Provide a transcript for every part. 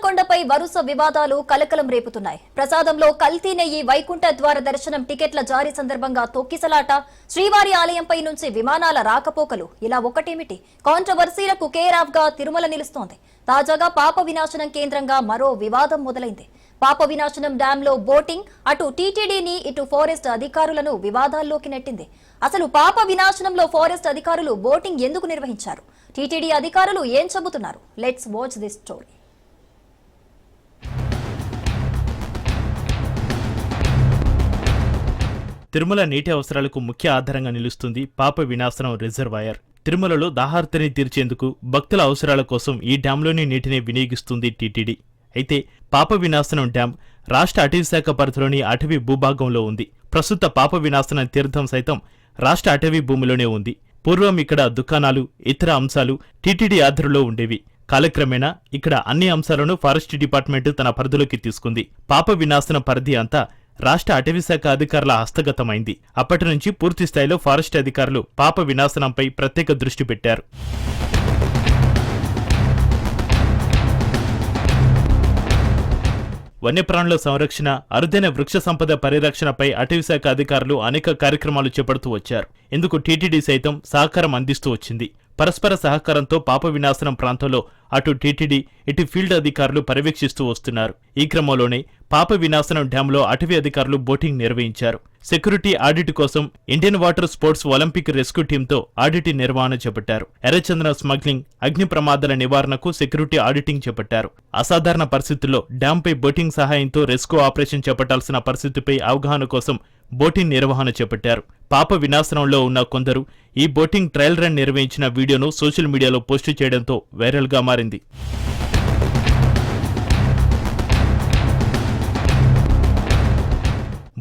గోల్కొండపై వరుస వివాదాలు కలకలం రేపుతున్నాయి. ప్రసాదంలో కల్తీ నెయ్యి, వైకుంఠ ద్వార దర్శనం టికెట్ల జారీ సందర్భంగా తొక్కిసలాట, శ్రీవారి ఆలయంపై నుంచి విమానాల రాకపోకలు, ఇలా ఒకటేమిటి కాంట్రవర్సీలకు కేర్ ఆఫ్ గా తిరుమల నిలుస్తోంది. తాజాగా పాప వినాశనం కేంద్రంగా మరో వివాదం మొదలైంది. పాప వినాశనం డ్యామ్ లో బోటింగ్ అటు టీటీడీని ఇటు ఫారెస్ట్ అధికారులను వివాదాల్లోకి నెట్టింది. అసలు పాప వినాశనంలో ఫారెస్ట్ అధికారులు బోటింగ్ ఎందుకు నిర్వహించారు? టీటీడీ అధికారులు ఏం చెబుతున్నారు? Let's watch this story. Tirumala నీటి అవసరాలకు ముఖ్య ఆధారంగా నిలుస్తుంది పాప వినాశనం రిజర్వాయర్. తిరుమలలో దాహార్తిని తీర్చేందుకు భక్తుల అవసరాల కోసం ఈ డ్యాంలోని నీటిని వినియోగిస్తుంది టీటీడీ. అయితే పాప వినాశనం డ్యాం రాష్ట్ర అటవీశాఖ పరిధిలోని అటవీ భూభాగంలో ఉంది. ప్రస్తుత పాప వినాశనం తీర్థం సైతం రాష్ట్ర అటవీ భూమిలోనే ఉంది. పూర్వం ఇక్కడ దుకాణాలు, ఇతర అంశాలు టీటీడీ ఆధ్వర్యంలో ఉండేవి. కాలక్రమేణా ఇక్కడ అన్ని అంశాలను ఫారెస్ట్ డిపార్ట్మెంట్ తన పరిధిలోకి తీసుకుంది. పాప వినాశనం పరిధి అంతా రాష్ట్ర అటవీశాఖ అధికారుల హస్తగతమైంది. అప్పటి నుంచి పూర్తి స్థాయిలో ఫారెస్ట్ అధికారులు పాప వినాశనంపై ప్రత్యేక దృష్టి పెట్టారు. వన్యప్రాణుల సంరక్షణ, అరుదైన వృక్ష సంపద పరిరక్షణపై అటవీశాఖ అధికారులు అనేక కార్యక్రమాలు చేపడుతూ వచ్చారు. ఇందుకు టీటీడీ సైతం సహకారం అందిస్తూ వచ్చింది. పరస్పర సహకారంతో పాప వినాశనం ప్రాంతంలో అటు టీటీడీ ఇటు ఫీల్డ్ అధికారులు పర్యవేక్షిస్తూ వస్తున్నారు. ఈ క్రమంలోనే పాప వినాశనం డ్యాంలో అటవీ అధికారులు బోటింగ్ నిర్వహించారు. సెక్యూరిటీ ఆడిట్ కోసం Indian water sports Olympic rescue టీంతో ఆడిట్ నిర్వహణ చేపట్టారు. ఎర్రచందనం స్మగ్లింగ్, అగ్ని ప్రమాదాల నివారణకు సెక్యూరిటీ ఆడిటింగ్ చేపట్టారు. అసాధారణ పరిస్థితుల్లో డ్యాంపై బోటింగ్ సహాయంతో రెస్క్యూ ఆపరేషన్ చేపట్టాల్సిన పరిస్థితిపై అవగాహన కోసం బోటింగ్ నిర్వహణ చేపట్టారు. పాప వినాశనంలో ఉన్న కొందరు ఈ బోటింగ్ ట్రయల్ రన్ నిర్వహించిన వీడియోను సోషల్ మీడియాలో పోస్టు చేయడంతో వైరల్గా మారింది.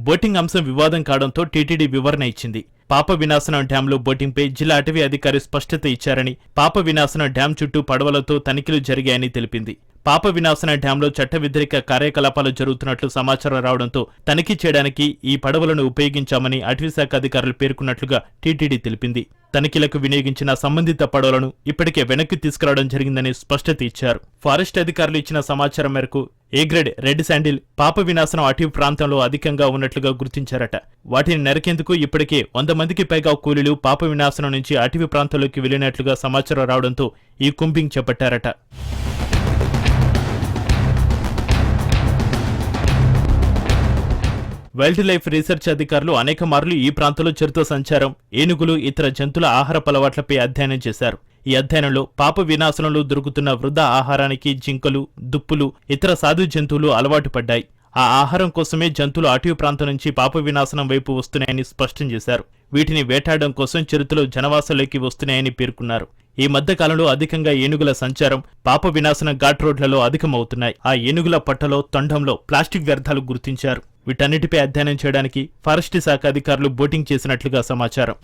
బోటింగ్ అంశం వివాదం కావడంతో టీటీడీ వివరణ ఇచ్చింది. పాప వినాశనం డ్యాంలో బోటింగ్పై జిల్లా అటవీ అధికారి స్పష్టత ఇచ్చారని, పాప వినాశనం డ్యాం చుట్టూ పడవలతో తనిఖీలు జరిగాయని తెలిపింది. పాప వినాశన డ్యాంలో చట్ట వ్యతిరేక కార్యకలాపాలు జరుగుతున్నట్లు సమాచారం రావడంతో తనిఖీ చేయడానికి ఈ పడవలను ఉపయోగించామని అటవీశాఖ అధికారులు పేర్కొన్నట్లుగా టీటీడీ తెలిపింది. తనిఖీలకు వినియోగించిన సంబంధిత పడవలను ఇప్పటికే వెనక్కి తీసుకురావడం జరిగిందని స్పష్టత ఇచ్చారు. ఫారెస్ట్ అధికారులు ఇచ్చిన సమాచారం మేరకు ఏ గ్రేడ్ రెడ్ శాండిల్ పాప వినాశనం అటవీ ప్రాంతంలో అధికంగా ఉన్నట్లుగా గుర్తించారట. వాటిని నరికేందుకు ఇప్పటికే 100 మందికి పైగా కూలీలు పాప వినాశనం నుంచి అటవీ ప్రాంతంలోకి వెళ్లినట్లుగా సమాచారం రావడంతో ఈ కుంబింగ్ చేపట్టారట. వైల్డ్ లైఫ్ రీసెర్చ్ అధికారులు అనేక మార్లు ఈ ప్రాంతంలో చిరుత సంచారం, ఏనుగులు, ఇతర జంతువుల ఆహారపు అలవాట్లపై అధ్యయనం చేశారు. ఈ అధ్యయనంలో పాప వినాశనంలో దొరుకుతున్న వృధా ఆహారానికి జింకలు, దుప్పులు, ఇతర సాధు జంతువులు అలవాటు పడ్డాయి. ఆ ఆహారం కోసమే జంతువులు అటవీ ప్రాంతం నుంచి పాప వినాశనం వైపు వస్తున్నాయని స్పష్టం చేశారు. వీటిని వేటాడడం కోసం చిరుతలు జనవాసాల్లోకి వస్తున్నాయని పేర్కొన్నారు. ఈ మధ్య కాలంలో అధికంగా ఏనుగుల సంచారం పాప వినాశనం ఘాట్ రోడ్లలో అధికమవుతున్నాయి. ఆ ఏనుగుల పట్టలో, తొండంలో ప్లాస్టిక్ వ్యర్థాలు గుర్తించారు. వీటన్నిటిపై అధ్యయనం చేయడానికి ఫారెస్ట్ శాఖ అధికారులు బోటింగ్ చేసినట్లుగా సమాచారం.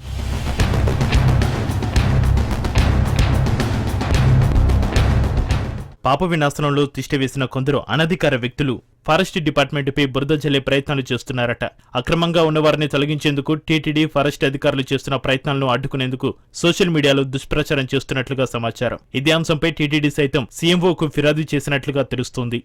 పాప వినాశనంలో తిష్టవేసిన కొందరు అనధికార వ్యక్తులు ఫారెస్ట్ డిపార్ట్మెంట్పై బురద జల్లే ప్రయత్నాలు చేస్తున్నారట. అక్రమంగా ఉన్నవారిని తొలగించేందుకు టీటీడీ, ఫారెస్ట్ అధికారులు చేస్తున్న ప్రయత్నాలను అడ్డుకునేందుకు సోషల్ మీడియాలో దుష్ప్రచారం చేస్తున్నట్లుగా సమాచారం. ఇదే అంశంపై టీటీడీ సైతం సీఎంఓకు ఫిర్యాదు చేసినట్లుగా తెలుస్తోంది.